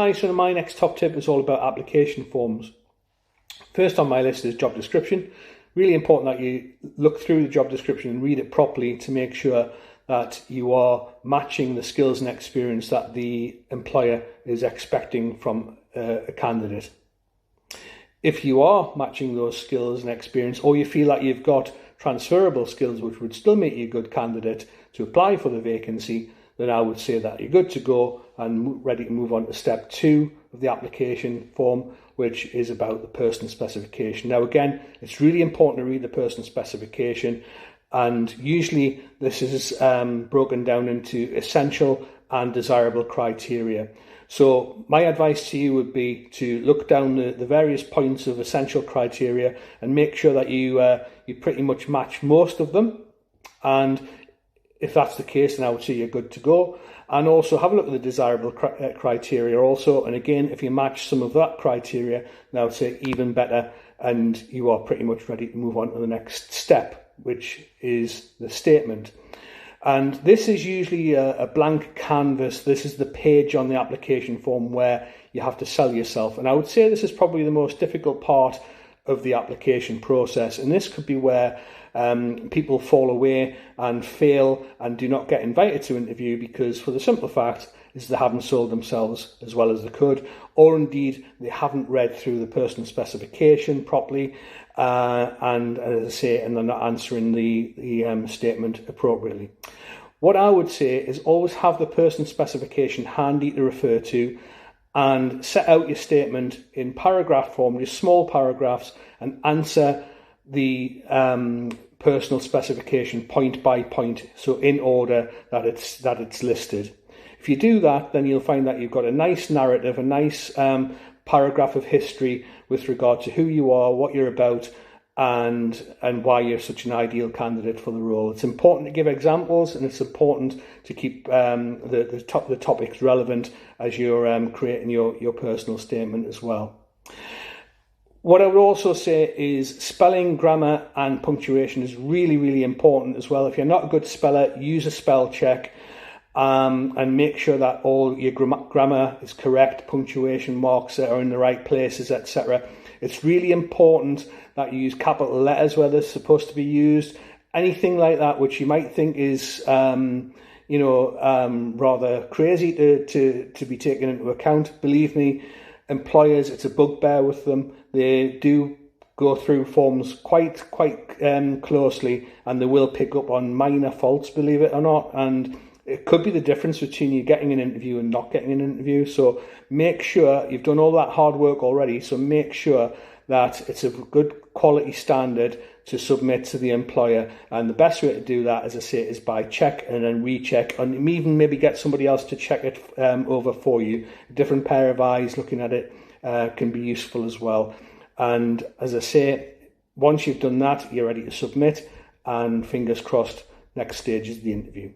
Hi, so my next top tip is all about application forms. First on my list is job description. Really important that you look through the job description and read it properly to make sure that you are matching the skills and experience that the employer is expecting from a candidate. If you are matching those skills and experience, or you feel like you've got transferable skills which would still make you a good candidate to apply for the vacancy, then I would say that you're good to go and ready to move on to step 2 of the application form, which is about the person specification. Now again, it's really important to read the person specification, and usually this is broken down into essential and desirable criteria. So my advice to you would be to look down the various points of essential criteria and make sure that you pretty much match most of them. And if that's the case, then I would say you're good to go. And also have a look at the desirable criteria also. And again, if you match some of that criteria, then I would say even better, and you are pretty much ready to move on to the next step, which is the statement. And this is usually a blank canvas. This is the page on the application form where you have to sell yourself. And I would say this is probably the most difficult part of the application process. And this could be where people fall away and fail and do not get invited to interview because, for the simple fact, is they haven't sold themselves as well as they could, or indeed they haven't read through the person specification properly, and as I say, and they're not answering the statement appropriately. What I would say is always have the person specification handy to refer to, and set out your statement in paragraph form, just small paragraphs, and answer the personal specification point by point, so in order that it's listed. If you do that, then you'll find that you've got a nice narrative, a nice paragraph of history with regard to who you are, what you're about, and why you're such an ideal candidate for the role. It's important to give examples, and it's important to keep the topics relevant as you're creating your personal statement as well. What I would also say is spelling, grammar and punctuation is really, really important as well. If you're not a good speller, use a spell check and make sure that all your grammar is correct, punctuation marks are in the right places, etc. It's really important that you use capital letters where they're supposed to be used. Anything like that which you might think is rather crazy to be taken into account, believe me, employers, it's a bugbear with them. They do go through forms quite closely, and they will pick up on minor faults, believe it or not, and it could be the difference between you getting an interview and not getting an interview. So make sure you've done all that hard work already, so make sure that it's a good quality standard to submit to the employer. And the best way to do that, as I say, is by check and then recheck, and even maybe get somebody else to check it over for you. A different pair of eyes looking at it can be useful as well. And as I say, once you've done that, you're ready to submit, and fingers crossed, next stage is the interview.